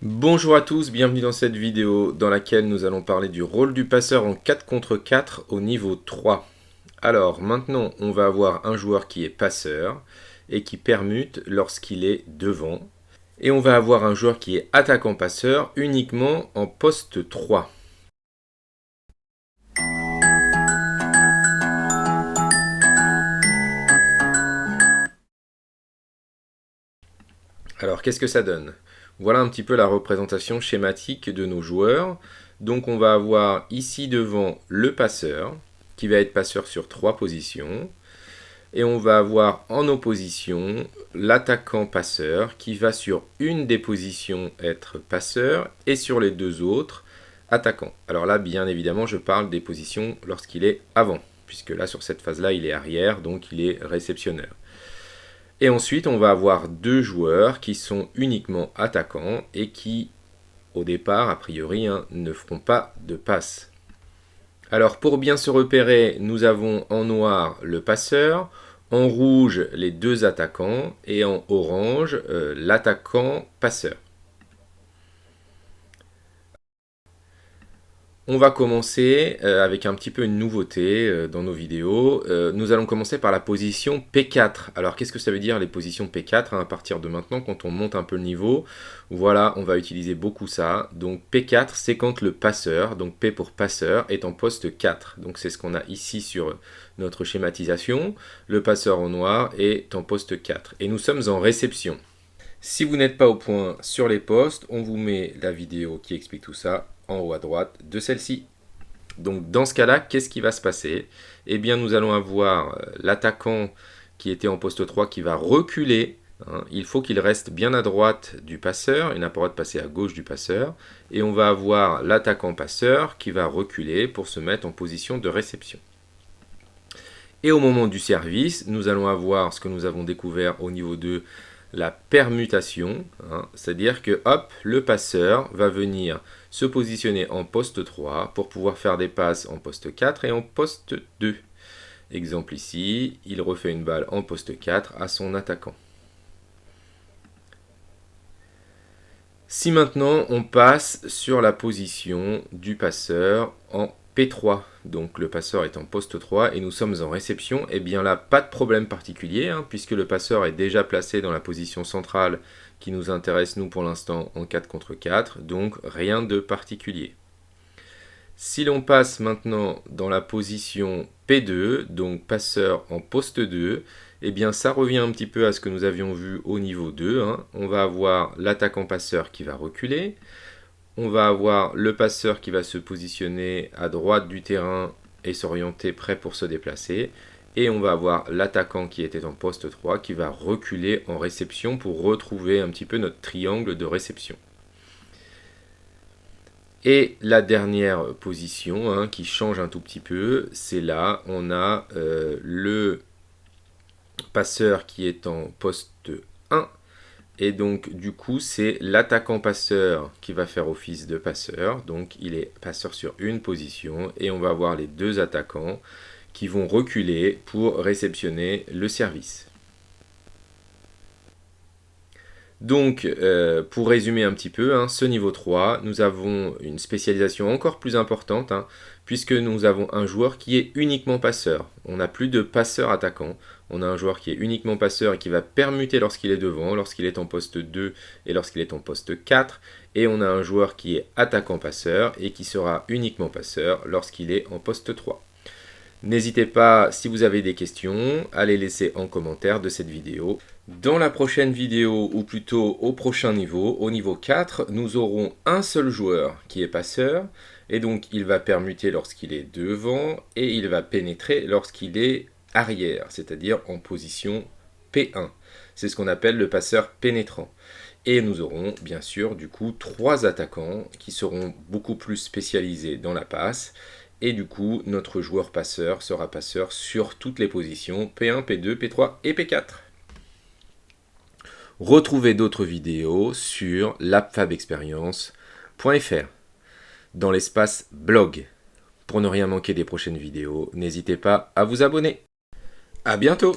Bonjour à tous, bienvenue dans cette vidéo dans laquelle nous allons parler du rôle du passeur en 4 contre 4 au niveau 3. Alors maintenant on va avoir un joueur qui est passeur et qui permute lorsqu'il est devant. Et on va avoir un joueur qui est attaquant-passeur uniquement en poste 3. Alors qu'est-ce que ça donne? Voilà un petit peu la représentation schématique de nos joueurs. Donc on va avoir ici devant le passeur, qui va être passeur sur 3 positions. Et on va avoir en opposition l'attaquant passeur, qui va sur une des positions être passeur, et sur les deux autres, attaquant. Alors là, bien évidemment, je parle des positions lorsqu'il est avant, puisque là, sur cette phase-là, il est arrière, donc il est réceptionneur. Et ensuite, on va avoir deux joueurs qui sont uniquement attaquants et qui, au départ, a priori, ne feront pas de passe. Alors, pour bien se repérer, nous avons en noir le passeur, en rouge les deux attaquants et en orange l'attaquant passeur. On va commencer avec un petit peu une nouveauté dans nos vidéos. Nous allons commencer par la position P4. Alors qu'est-ce que ça veut dire les positions P4 à partir de maintenant quand on monte un peu le niveau? Voilà, on va utiliser beaucoup ça. Donc P4 c'est quand le passeur, donc P pour passeur, est en poste 4. Donc c'est ce qu'on a ici sur notre schématisation. Le passeur en noir est en poste 4. Et nous sommes en réception. Si vous n'êtes pas au point sur les postes, on vous met la vidéo qui explique tout ça en haut à droite de celle-ci. Donc dans ce cas-là, qu'est-ce qui va se passer? Eh bien nous allons avoir l'attaquant qui était en poste 3 qui va reculer. Il faut qu'il reste bien à droite du passeur, il n'a pas le droit de passer à gauche du passeur. Et on va avoir l'attaquant passeur qui va reculer pour se mettre en position de réception. Et au moment du service, nous allons avoir ce que nous avons découvert au niveau 2, la permutation, c'est-à-dire que hop, le passeur va venir se positionner en poste 3 pour pouvoir faire des passes en poste 4 et en poste 2. Exemple ici, il refait une balle en poste 4 à son attaquant. Si maintenant on passe sur la position du passeur en P3, donc le passeur est en poste 3 et nous sommes en réception, et bien là pas de problème particulier puisque le passeur est déjà placé dans la position centrale qui nous intéresse nous pour l'instant en 4 contre 4, donc rien de particulier. Si l'on passe maintenant dans la position P2, donc passeur en poste 2, eh bien ça revient un petit peu à ce que nous avions vu au niveau 2. On va avoir l'attaquant passeur qui va reculer. On va avoir le passeur qui va se positionner à droite du terrain et s'orienter prêt pour se déplacer. Et on va avoir l'attaquant qui était en poste 3 qui va reculer en réception pour retrouver un petit peu notre triangle de réception. Et la dernière position qui change un tout petit peu, c'est là, on a le passeur qui est en poste 1. Et donc du coup, c'est l'attaquant passeur qui va faire office de passeur. Donc il est passeur sur une position et on va avoir les deux attaquants qui vont reculer pour réceptionner le service. Donc, pour résumer un petit peu, ce niveau 3, nous avons une spécialisation encore plus importante, puisque nous avons un joueur qui est uniquement passeur. On n'a plus de passeur attaquant. On a un joueur qui est uniquement passeur et qui va permuter lorsqu'il est devant, lorsqu'il est en poste 2 et lorsqu'il est en poste 4. Et on a un joueur qui est attaquant-passeur et qui sera uniquement passeur lorsqu'il est en poste 3. N'hésitez pas, si vous avez des questions, à les laisser en commentaire de cette vidéo. Dans la prochaine vidéo, ou plutôt au prochain niveau, au niveau 4, nous aurons un seul joueur qui est passeur, et donc il va permuter lorsqu'il est devant, et il va pénétrer lorsqu'il est arrière, c'est-à-dire en position P1. C'est ce qu'on appelle le passeur pénétrant. Et nous aurons bien sûr du coup 3 attaquants qui seront beaucoup plus spécialisés dans la passe. Et du coup, notre joueur passeur sera passeur sur toutes les positions P1, P2, P3 et P4. Retrouvez d'autres vidéos sur lapfabexperience.fr dans l'espace blog. Pour ne rien manquer des prochaines vidéos, n'hésitez pas à vous abonner. À bientôt!